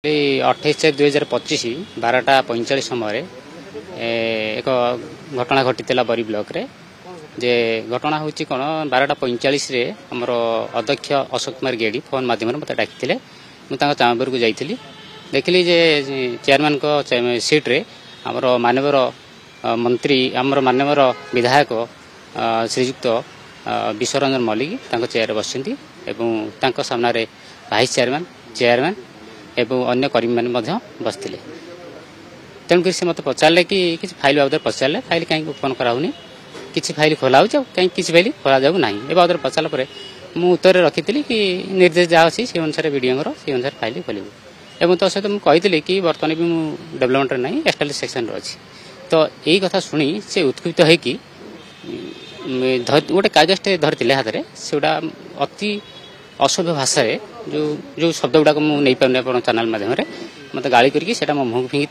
28/4/2025 12:45 समय एक घटना घटी बरी ब्लॉक रे जे घटना हूँ कौन 12:45 आमर अध्यक्ष अशोक कुमार गेडी फोन मध्यम मत डाकी मुझे चैम्बर को जाइली देखिली जे चेयरमैन को सीट्रे आमर मानवर मंत्री आमर मानवर विधायक श्रीजुक्त विश्वरंजन मल्लिक चेयर बसती सामने भाइस चेयरमैन एवं अन्य कर्मी मैंने बसते तेणुक से मत पचारे कि फाइल बाबद पचारे फाइल कहीं ओपन कराऊनी किसी फाइल खोला कहीं किसी फाइल खोला जाऊ ना ए बाबद पचारा पर मुझे उत्तर रखी कि निर्देश जहाँ अच्छी से अनुसार विडीओर से अनुसार फाइल खोलू एवं तो सहित मुझे कही कि बर्तमान भी मुझे डेभलपमेंट ना एस्टाब्लिश सेक्शन अच्छी तो यही कथा शुणी से उत्क्षिप्त होगी गोटे कागजटे धरते हाथ में सेगुड़ा अति असभ्य भाषा जो जो शब्द गुड़ाक मुझे पारे आप चैनल मध्यम मत गाड़ी करके मो मुह फिंगी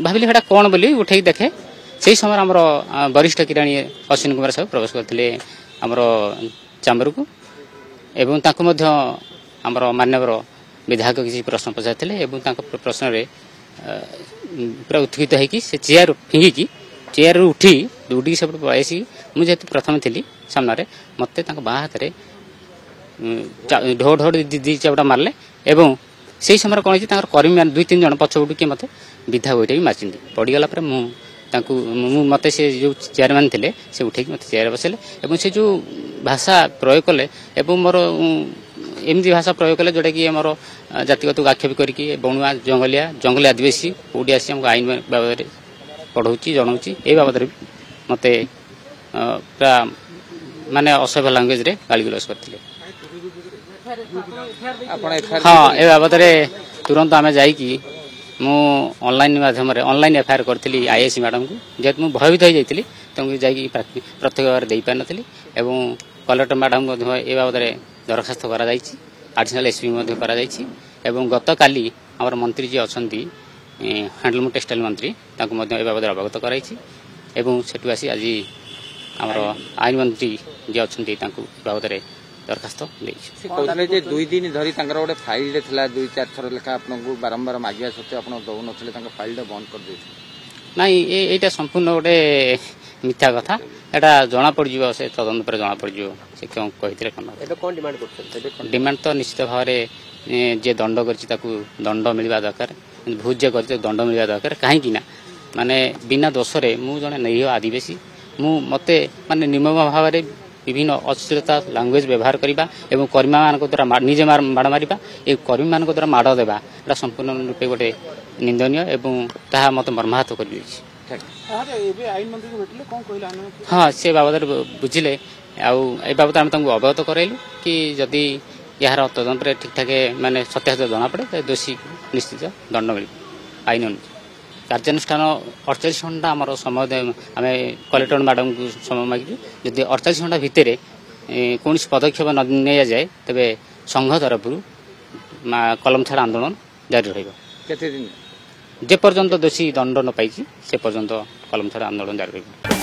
भाविली सेटा कौन बोली उठे देखे से समय आम वरिष्ठ किराणी अश्विनी कुमार साहू प्रवेश करते आमर चैम्बर को एवं आमर मान्यवर विधायक किसी प्रश्न पचारे प्रश्न पूरा उत्थित होगी से चेयर फिंगिकी चेयर उठी दौड़ी सब पलैसी मुझे प्रथम थी सामने मत बाँ हाथ ढो ढो दी चापटा मारे एवं से समय कौन कर्मी मैंने 2-3 जन पछपटू किए मत विधा गोईटा भी मार्च पड़गला मत से जो चेयरमैन थे से उठे मत चेयर बसले और से जो भाषा प्रयोग कले मोर एमती भाषा प्रयोग कले जोटा कि आमर जातिगत आक्षेप करके बणुआ जंगली आदिवासी कौटी आसी आमको आईन बाबद पढ़ाऊँगी जनाऊँगी ये बाबद मत पूरा माने असभ्य लैंग्वेज रे गाली गलौज करते हाँ ए बाबद तुरंत आम जाकि मु ऑनलाइन माध्यम ऑनलाइन एफआईआर करी आईएससी मैडम को जेहेतु मुझे भयभीत हो जाती तुमको जाकि प्रत्यक्ष भाव में पार नी एवं कलेक्टर मैडम ए बाबद दरखास्त आडिशनल एसपी एवं गत काली आमर मंत्री जी अच्छा हैंडलूम टेक्सटाइल मंत्री ए बाबद अवगत कराई सेठू आसी आज आमर आईन मंत्री जी अच्छा बाबद दरखास्त 2 दिन धरी गोटे फाइल था 2-4 थर लेखा आपको बारंबार मागिया सत्वे आप दौन फाइल बंद कर नाई ये संपूर्ण गोटे मिथ्या कथा एटा जना पड़ से तदंत पर जना पड़ से क्यों कही डिमांड तो निश्चित भाव में जे दंड कर मिलवा दरकार भूत जे कर दंड मिलवा दरकार कहीं माने बिना दोष मु जड़े निरीह आदिवासी मत माने निर्मम भाव में विभिन्न अश्लीलता लैंग्वेज व्यवहार करने और कर्मी मान द्वारा निजे माड़ मारा ये कर्मी मान द्वारा माड़ देवा एटा संपूर्ण रूपे गोटे निंदनीय एवं ताहा मत मर्माहत कर हाँ से बाबद बुझिले आ बाबद आम अवगत करलु कि जदि यार तदंत ठीक ठाक माने सत्यासत्य जना पड़े दोषी निश्चित दंड मिल आईन अनुसार कार्यानुष्ठान 48 घंटा आम समय आम कलेक्टर मैडम को समय मांगू जदि 48 घंटा भितर कौन पदक्षेप न नहीं जाए तेरे संघ तरफ कलम छाड़ आंदोलन जारी रही जे पर्यंत दोषी दंड न पाई से पर्यंत कलम छाड़ आंदोलन जारी रही।